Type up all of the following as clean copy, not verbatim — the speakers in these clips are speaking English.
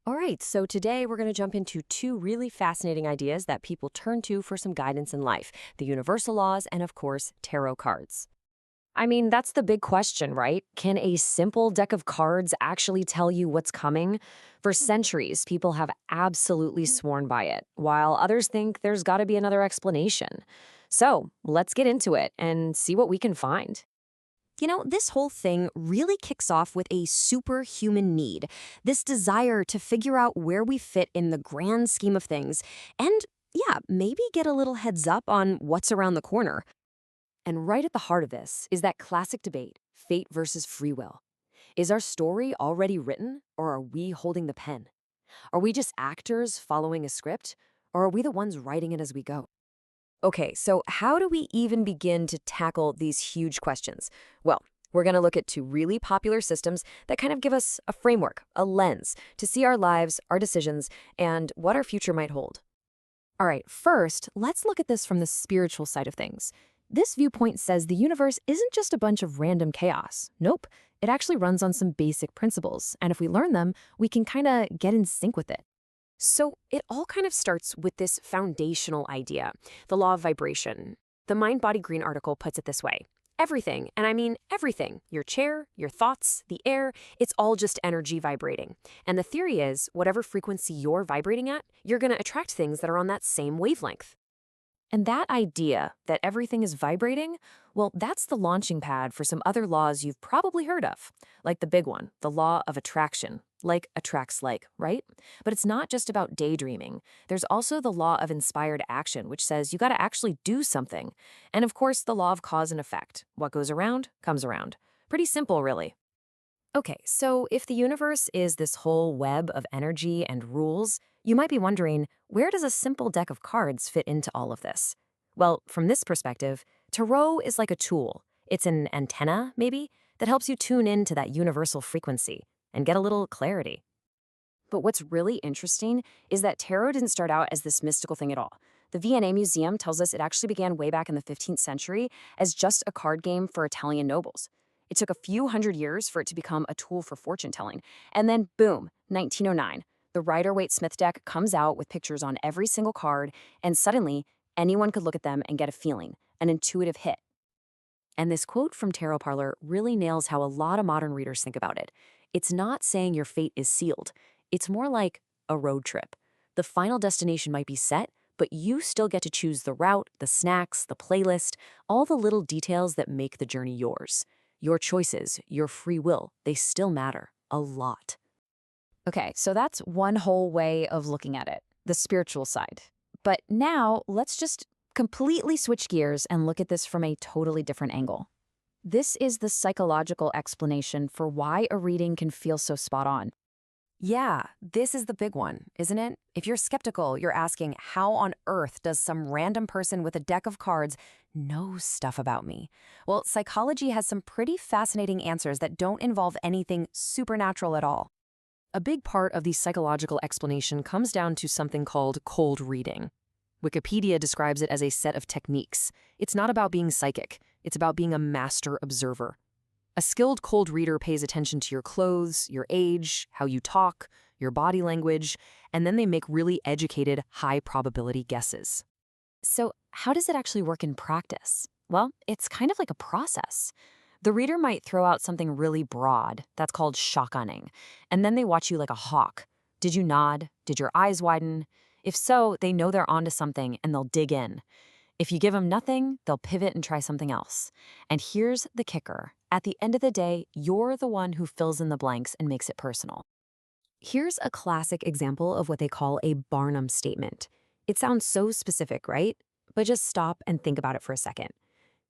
All right, so today we're going to jump into two really fascinating ideas that people turn to for some guidance in life: the universal laws and, of course, tarot cards. I mean, that's the big question, right? Can a simple deck of cards actually tell you what's coming? For centuries, people have absolutely sworn by it, while others think there's got to be another explanation. So let's get into it and see what we can find. This whole thing really kicks off with a superhuman need, this desire to figure out where we fit in the grand scheme of things, and yeah, maybe get a little heads up on what's around the corner. And right at the heart of this is that classic debate: fate versus free will. Is our story already written, or are we holding the pen? Are we just actors following a script, or are we the ones writing it as we go? Okay, so how do we even begin to tackle these huge questions? Well, we're going to look at two really popular systems that kind of give us a framework, a lens, to see our lives, our decisions, and what our future might hold. All right, first, let's look at this from the spiritual side of things. This viewpoint says the universe isn't just a bunch of random chaos. Nope, it actually runs on some basic principles, and if we learn them, we can kind of get in sync with it. So it all kind of starts with this foundational idea, the law of vibration. The Mind Body Green article puts it this way: everything, and I mean everything, your chair, your thoughts, the air, it's all just energy vibrating. And the theory is, whatever frequency you're vibrating at, you're going to attract things that are on that same wavelength. And that idea that everything is vibrating, well, that's the launching pad for some other laws you've probably heard of, like the big one, the law of attraction. Like attracts like, right? But it's not just about daydreaming. There's also the law of inspired action, which says you got to actually do something. And of course, the law of cause and effect. What goes around comes around. Pretty simple, really. Okay, so if the universe is this whole web of energy and rules, you might be wondering, where does a simple deck of cards fit into all of this? Well, from this perspective, tarot is like a tool. It's an antenna, maybe, that helps you tune into that universal frequency and get a little clarity. But what's really interesting is that tarot didn't start out as this mystical thing at all. The V&A Museum tells us it actually began way back in the 15th century as just a card game for Italian nobles. It took a few hundred years for it to become a tool for fortune telling. And then, boom, 1909. The Rider-Waite-Smith deck comes out with pictures on every single card, and suddenly, anyone could look at them and get a feeling, an intuitive hit. And this quote from Tarot Parlor really nails how a lot of modern readers think about it. It's not saying your fate is sealed. It's more like a road trip. The final destination might be set, but you still get to choose the route, the snacks, the playlist, all the little details that make the journey yours. Your choices, your free will, they still matter a lot. Okay, so that's one whole way of looking at it, the spiritual side. But now let's just completely switch gears and look at this from a totally different angle. This is the psychological explanation for why a reading can feel so spot on. Yeah, this is the big one, isn't it? If you're skeptical, you're asking, how on earth does some random person with a deck of cards know stuff about me? Well, psychology has some pretty fascinating answers that don't involve anything supernatural at all. A big part of the psychological explanation comes down to something called cold reading. Wikipedia describes it as a set of techniques. It's not about being psychic, it's about being a master observer. A skilled cold reader pays attention to your clothes, your age, how you talk, your body language, and then they make really educated, high-probability guesses. So, how does it actually work in practice? Well, it's kind of like a process. The reader might throw out something really broad, that's called shotgunning, and then they watch you like a hawk. Did you nod? Did your eyes widen? If so, they know they're onto something and they'll dig in. If you give them nothing, they'll pivot and try something else. And here's the kicker. At the end of the day, you're the one who fills in the blanks and makes it personal. Here's a classic example of what they call a Barnum statement. It sounds so specific, right? But just stop and think about it for a second.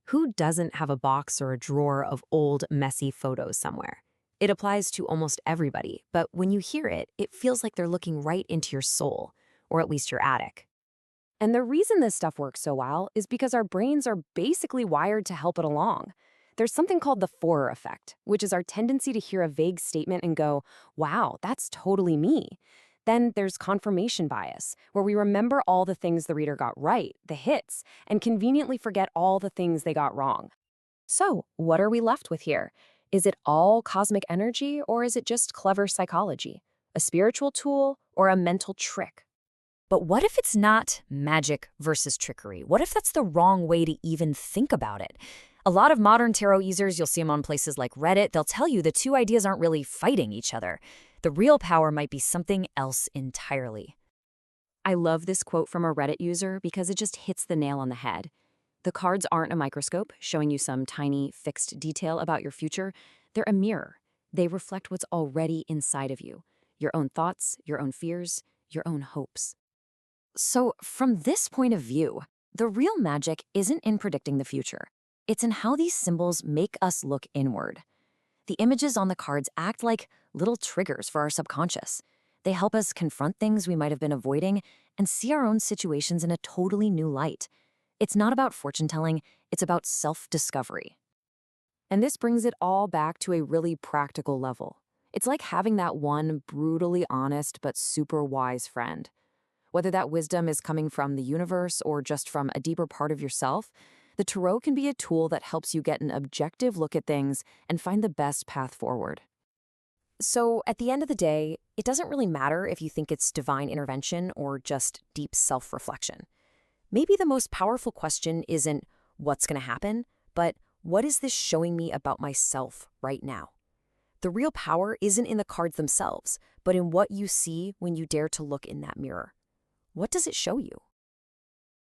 Who doesn't have a box or a drawer of old, messy photos somewhere? It applies to almost everybody, but when you hear it, it feels like they're looking right into your soul, or at least your attic. And the reason this stuff works so well is because our brains are basically wired to help it along. There's something called the Forer effect, which is our tendency to hear a vague statement and go, wow, that's totally me. Then there's confirmation bias, where we remember all the things the reader got right, the hits, and conveniently forget all the things they got wrong. So, what are we left with here? Is it all cosmic energy, or is it just clever psychology? a spiritual tool, or a mental trick? But what if it's not magic versus trickery? What if that's the wrong way to even think about it? A lot of modern tarot users, you'll see them on places like Reddit, they'll tell you the two ideas aren't really fighting each other. The real power might be something else entirely. I love this quote from a Reddit user because it just hits the nail on the head. The cards aren't a microscope showing you some tiny, fixed detail about your future. They're a mirror. They reflect what's already inside of you, your own thoughts, your own fears, your own hopes. So, from this point of view, the real magic isn't in predicting the future. It's in how these symbols make us look inward. The images on the cards act like little triggers for our subconscious. They help us confront things we might have been avoiding and see our own situations in a totally new light. It's not about fortune telling, it's about self-discovery. And this brings it all back to a really practical level. It's like having that one brutally honest but super wise friend. Whether that wisdom is coming from the universe or just from a deeper part of yourself, the tarot can be a tool that helps you get an objective look at things and find the best path forward. So, at the end of the day, it doesn't really matter if you think it's divine intervention or just deep self-reflection. Maybe the most powerful question isn't what's going to happen, but what is this showing me about myself right now? The real power isn't in the cards themselves, but in what you see when you dare to look in that mirror. What does it show you?